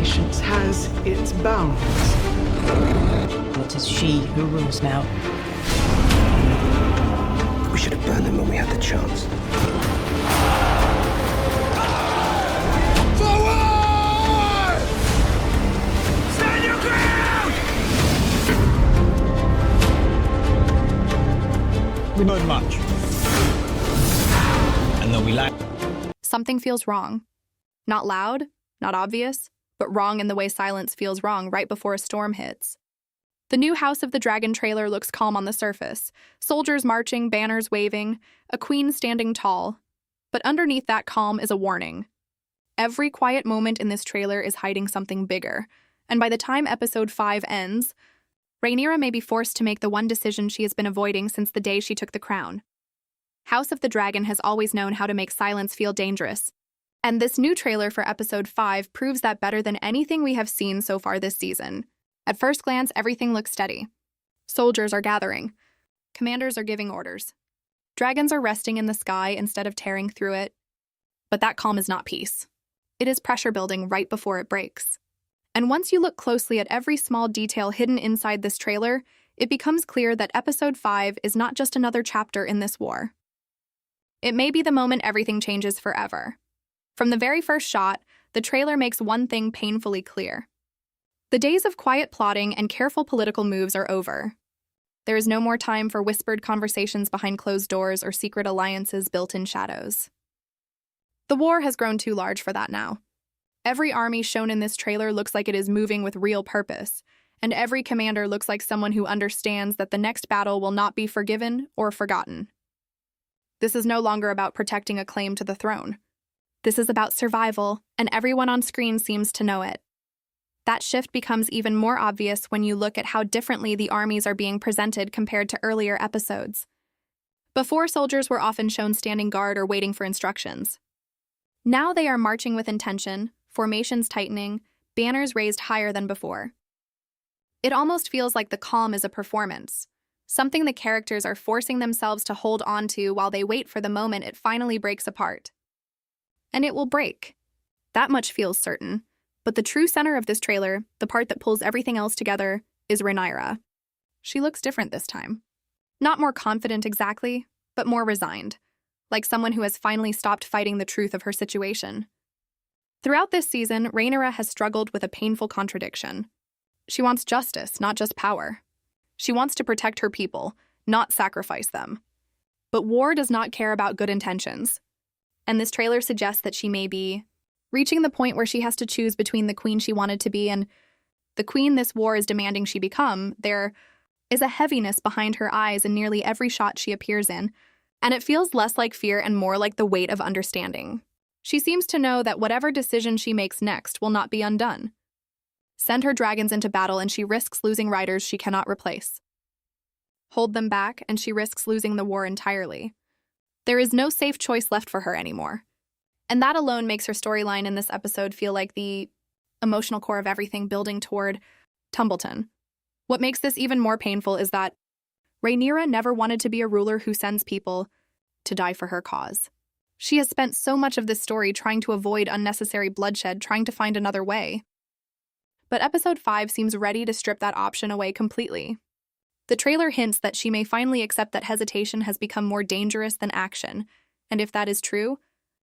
patience has its bounds. It is she who rules now. We should have burned them when we had the chance. Forward! Stand your ground! We learn much. And though we lack... Something feels wrong. Not loud, not obvious, but wrong in the way silence feels wrong right before a storm hits. The new House of the Dragon trailer looks calm on the surface. Soldiers marching, banners waving, a queen standing tall. But underneath that calm is a warning. Every quiet moment in this trailer is hiding something bigger. And by the time episode 5 ends, Rhaenyra may be forced to make the one decision she has been avoiding since the day she took the crown. House of the Dragon has always known how to make silence feel dangerous. And this new trailer for episode 5 proves that better than anything we have seen so far this season. At first glance, everything looks steady. Soldiers are gathering. Commanders are giving orders. Dragons are resting in the sky instead of tearing through it. But that calm is not peace. It is pressure building right before it breaks. And once you look closely at every small detail hidden inside this trailer, it becomes clear that episode 5 is not just another chapter in this war. It may be the moment everything changes forever. From the very first shot, the trailer makes one thing painfully clear. The days of quiet plotting and careful political moves are over. There is no more time for whispered conversations behind closed doors or secret alliances built in shadows. The war has grown too large for that now. Every army shown in this trailer looks like it is moving with real purpose, and every commander looks like someone who understands that the next battle will not be forgiven or forgotten. This is no longer about protecting a claim to the throne. This is about survival, and everyone on screen seems to know it. That shift becomes even more obvious when you look at how differently the armies are being presented compared to earlier episodes. Before, soldiers were often shown standing guard or waiting for instructions. Now they are marching with intention, formations tightening, banners raised higher than before. It almost feels like the calm is a performance, something the characters are forcing themselves to hold on to while they wait for the moment it finally breaks apart. And it will break. That much feels certain. But the true center of this trailer, the part that pulls everything else together, is Rhaenyra. She looks different this time. Not more confident exactly, but more resigned, like someone who has finally stopped fighting the truth of her situation. Throughout this season, Rhaenyra has struggled with a painful contradiction. She wants justice, not just power. She wants to protect her people, not sacrifice them. But war does not care about good intentions. And this trailer suggests that she may be reaching the point where she has to choose between the queen she wanted to be and the queen this war is demanding she become. There is a heaviness behind her eyes in nearly every shot she appears in, and it feels less like fear and more like the weight of understanding. She seems to know that whatever decision she makes next will not be undone. Send her dragons into battle and she risks losing riders she cannot replace. Hold them back and she risks losing the war entirely. There is no safe choice left for her anymore. And that alone makes her storyline in this episode feel like the emotional core of everything building toward Tumbleton. What makes this even more painful is that Rhaenyra never wanted to be a ruler who sends people to die for her cause. She has spent so much of this story trying to avoid unnecessary bloodshed, trying to find another way. But episode 5 seems ready to strip that option away completely. The trailer hints that she may finally accept that hesitation has become more dangerous than action, and if that is true,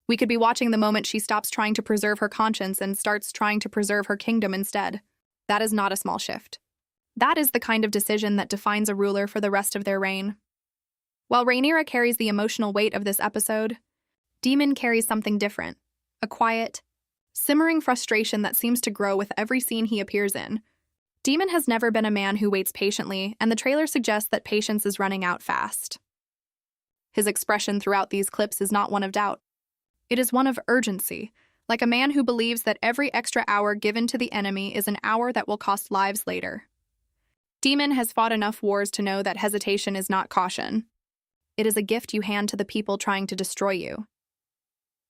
we could be watching the moment she stops trying to preserve her conscience and starts trying to preserve her kingdom instead. That is not a small shift. That is the kind of decision that defines a ruler for the rest of their reign. While Rhaenyra carries the emotional weight of this episode, Daemon carries something different, a quiet, simmering frustration that seems to grow with every scene he appears in. Daemon has never been a man who waits patiently, and the trailer suggests that patience is running out fast. His expression throughout these clips is not one of doubt. It is one of urgency, like a man who believes that every extra hour given to the enemy is an hour that will cost lives later. Daemon has fought enough wars to know that hesitation is not caution. It is a gift you hand to the people trying to destroy you.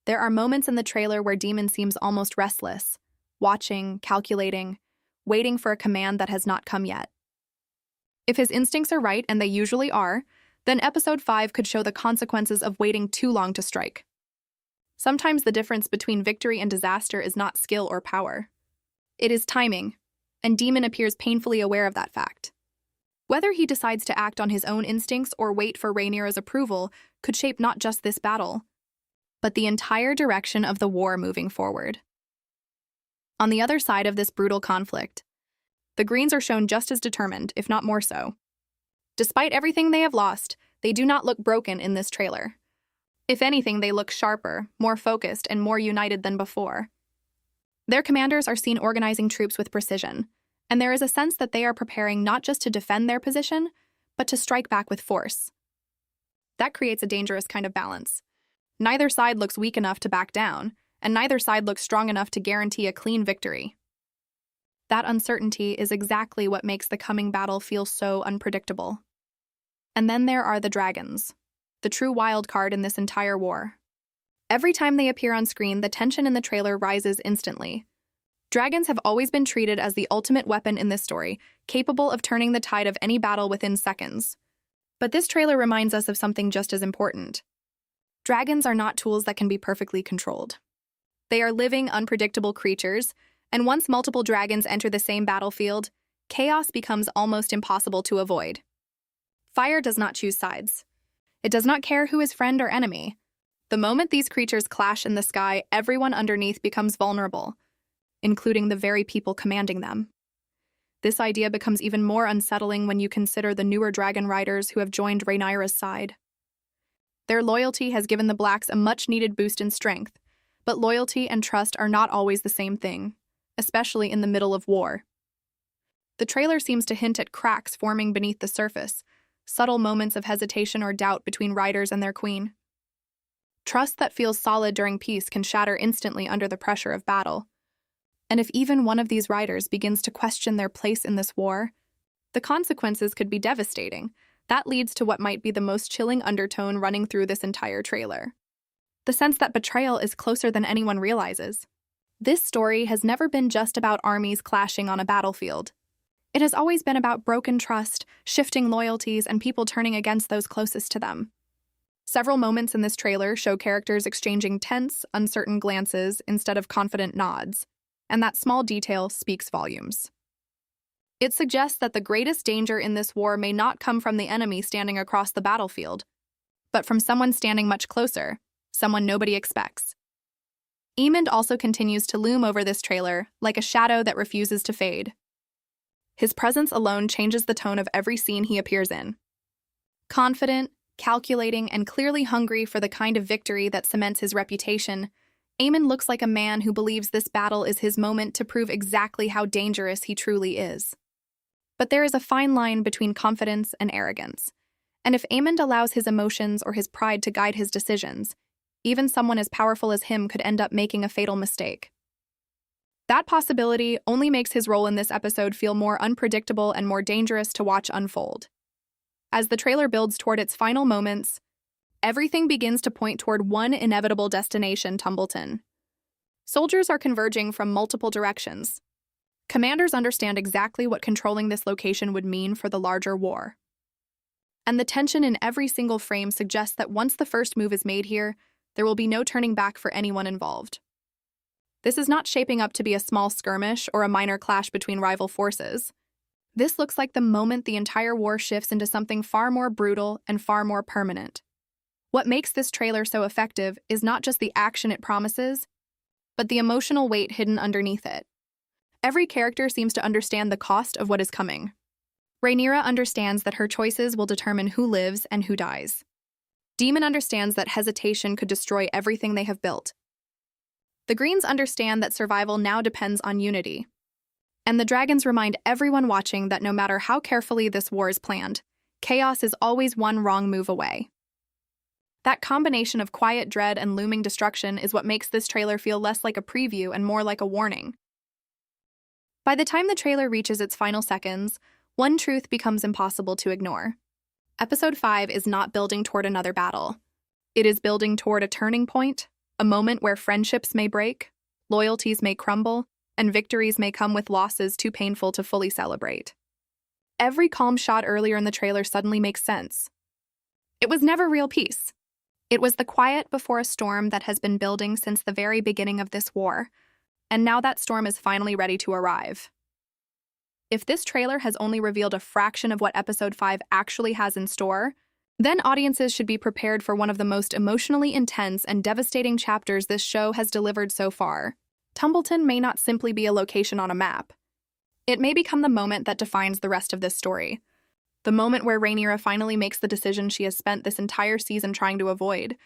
There are moments in the trailer where Daemon seems almost restless, watching, calculating, waiting for a command that has not come yet. If his instincts are right, and they usually are, then episode 5 could show the consequences of waiting too long to strike. Sometimes the difference between victory and disaster is not skill or power. It is timing, and Daemon appears painfully aware of that fact. Whether he decides to act on his own instincts or wait for Rhaenyra's approval could shape not just this battle, but the entire direction of the war moving forward. On the other side of this brutal conflict, the Greens are shown just as determined, if not more so. Despite everything they have lost, they do not look broken in this trailer. If anything, they look sharper, more focused, and more united than before. Their commanders are seen organizing troops with precision, and there is a sense that they are preparing not just to defend their position, but to strike back with force. That creates a dangerous kind of balance. Neither side looks weak enough to back down, and neither side looks strong enough to guarantee a clean victory. That uncertainty is exactly what makes the coming battle feel so unpredictable. And then there are the dragons, the true wild card in this entire war. Every time they appear on screen, the tension in the trailer rises instantly. Dragons have always been treated as the ultimate weapon in this story, capable of turning the tide of any battle within seconds. But this trailer reminds us of something just as important. Dragons are not tools that can be perfectly controlled. They are living, unpredictable creatures, and once multiple dragons enter the same battlefield, chaos becomes almost impossible to avoid. Fire does not choose sides. It does not care who is friend or enemy. The moment these creatures clash in the sky, everyone underneath becomes vulnerable, including the very people commanding them. This idea becomes even more unsettling when you consider the newer dragon riders who have joined Rhaenyra's side. Their loyalty has given the Blacks a much-needed boost in strength, but loyalty and trust are not always the same thing, especially in the middle of war. The trailer seems to hint at cracks forming beneath the surface, subtle moments of hesitation or doubt between riders and their queen. Trust that feels solid during peace can shatter instantly under the pressure of battle. And if even one of these riders begins to question their place in this war, the consequences could be devastating. That leads to what might be the most chilling undertone running through this entire trailer. The sense that betrayal is closer than anyone realizes. This story has never been just about armies clashing on a battlefield. It has always been about broken trust, shifting loyalties, and people turning against those closest to them. Several moments in this trailer show characters exchanging tense, uncertain glances instead of confident nods, and that small detail speaks volumes. It suggests that the greatest danger in this war may not come from the enemy standing across the battlefield, but from someone standing much closer, someone nobody expects. Aemond also continues to loom over this trailer like a shadow that refuses to fade. His presence alone changes the tone of every scene he appears in. Confident, calculating, and clearly hungry for the kind of victory that cements his reputation, Aemond looks like a man who believes this battle is his moment to prove exactly how dangerous he truly is. But there is a fine line between confidence and arrogance, and if Aemond allows his emotions or his pride to guide his decisions, even someone as powerful as him could end up making a fatal mistake. That possibility only makes his role in this episode feel more unpredictable and more dangerous to watch unfold. As the trailer builds toward its final moments, everything begins to point toward one inevitable destination, Tumbleton. Soldiers are converging from multiple directions. Commanders understand exactly what controlling this location would mean for the larger war. And the tension in every single frame suggests that once the first move is made here, there will be no turning back for anyone involved. This is not shaping up to be a small skirmish or a minor clash between rival forces. This looks like the moment the entire war shifts into something far more brutal and far more permanent. What makes this trailer so effective is not just the action it promises, but the emotional weight hidden underneath it. Every character seems to understand the cost of what is coming. Rhaenyra understands that her choices will determine who lives and who dies. Daemon understands that hesitation could destroy everything they have built. The Greens understand that survival now depends on unity. And the dragons remind everyone watching that no matter how carefully this war is planned, chaos is always one wrong move away. That combination of quiet dread and looming destruction is what makes this trailer feel less like a preview and more like a warning. By the time the trailer reaches its final seconds, one truth becomes impossible to ignore. Episode 5 is not building toward another battle. It is building toward a turning point, a moment where friendships may break, loyalties may crumble, and victories may come with losses too painful to fully celebrate. Every calm shot earlier in the trailer suddenly makes sense. It was never real peace. It was the quiet before a storm that has been building since the very beginning of this war, And now that storm is finally ready to arrive. If this trailer has only revealed a fraction of what Episode 5 actually has in store, then audiences should be prepared for one of the most emotionally intense and devastating chapters this show has delivered so far. Tumbleton may not simply be a location on a map. It may become the moment that defines the rest of this story. The moment where Rhaenyra finally makes the decision she has spent this entire season trying to avoid.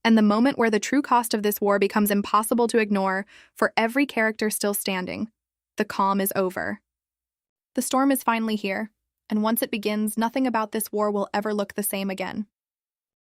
And the moment where the true cost of this war becomes impossible to ignore for every character still standing. The calm is over. The storm is finally here, and once it begins, nothing about this war will ever look the same again.